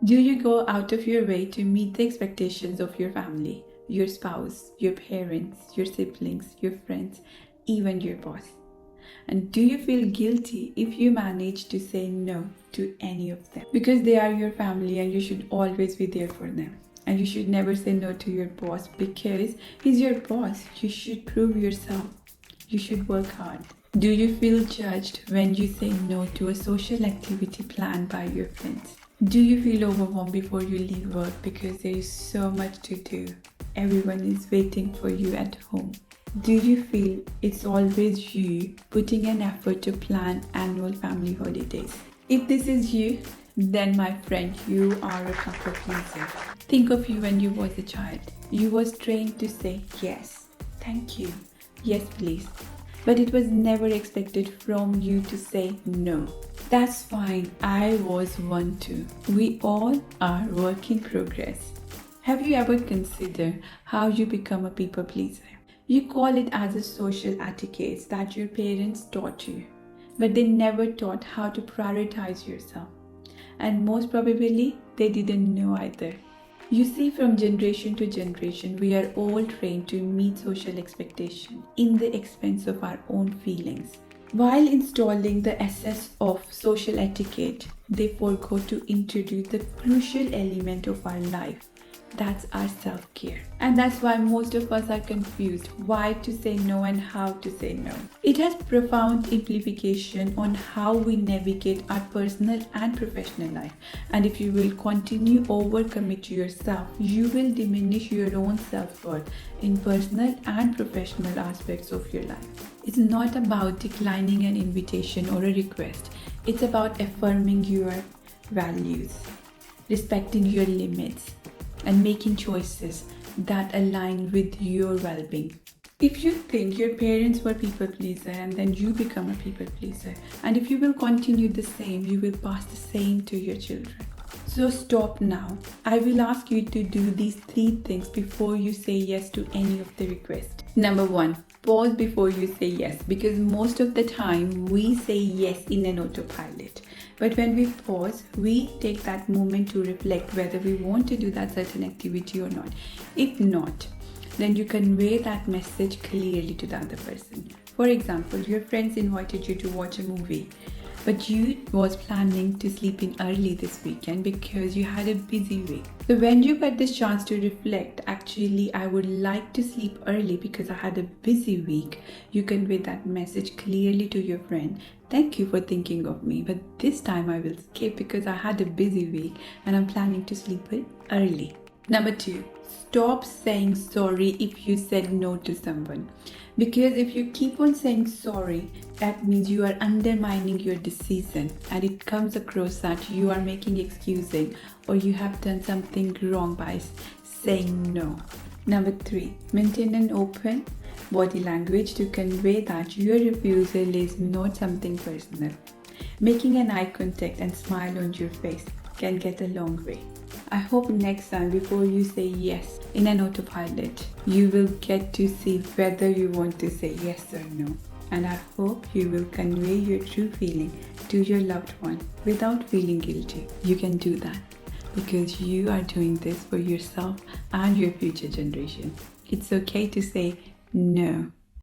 Do you go out of your way to meet the expectations of your family, your spouse, your parents, your siblings, your friends, even your boss? And do you feel guilty if you manage to say no to any of them? Because they are your family and you should always be there for them. And you should never say no to your boss because he's your boss. You should prove yourself. You should work hard. Do you feel judged when you say no to a social activity planned by your friends? Do you feel overwhelmed before you leave work because there is so much to do? Everyone is waiting for you at home. Do you feel it's always you putting an effort to plan annual family holidays? If this is you, then my friend, you are a people pleaser. Think of you when you was a child. You was trained to say yes, thank you, yes please. But it was never expected from you to say no. That's fine, I was one too. We all are work in progress. Have you ever considered how you become a people pleaser? You call it as a social etiquette that your parents taught you, but they never taught how to prioritize yourself. And most probably, they didn't know either. You see, from generation to generation, we are all trained to meet social expectation in the expense of our own feelings. While installing the essence of social etiquette, they forgot to introduce the crucial element of our life. That's our self-care. And that's why most of us are confused why to say no and how to say no. It has profound implication on how we navigate our personal and professional life. And if you will continue overcommit to yourself, you will diminish your own self-worth in personal and professional aspects of your life. It's not about declining an invitation or a request. It's about affirming your values, respecting your limits, and making choices that align with your well-being. If you think your parents were people pleaser and then you become a people pleaser, and if you will continue the same, you will pass the same to your children. So stop now. I will ask you to do these 3 things before you say yes to any of the requests. Number 1, pause before you say yes, because most of the time we say yes in an autopilot. But when we pause, we take that moment to reflect whether we want to do that certain activity or not. If not, then you convey that message clearly to the other person. For example, your friends invited you to watch a movie, but you was planning to sleep in early this weekend because you had a busy week. So when you get this chance to reflect, actually I would like to sleep early because I had a busy week, you convey that message clearly to your friend. Thank you for thinking of me, but this time I will skip because I had a busy week and I'm planning to sleep early. Number 2, stop saying sorry if you said no to someone. Because if you keep on saying sorry, that means you are undermining your decision and it comes across that you are making excuses or you have done something wrong by saying no. Number 3, maintain an open body language to convey that your refusal is not something personal. Making an eye contact and smile on your face can get a long way. I hope next time before you say yes in an autopilot, you will get to see whether you want to say yes or no. And I hope you will convey your true feeling to your loved one without feeling guilty. You can do that because you are doing this for yourself and your future generation. It's okay to say no.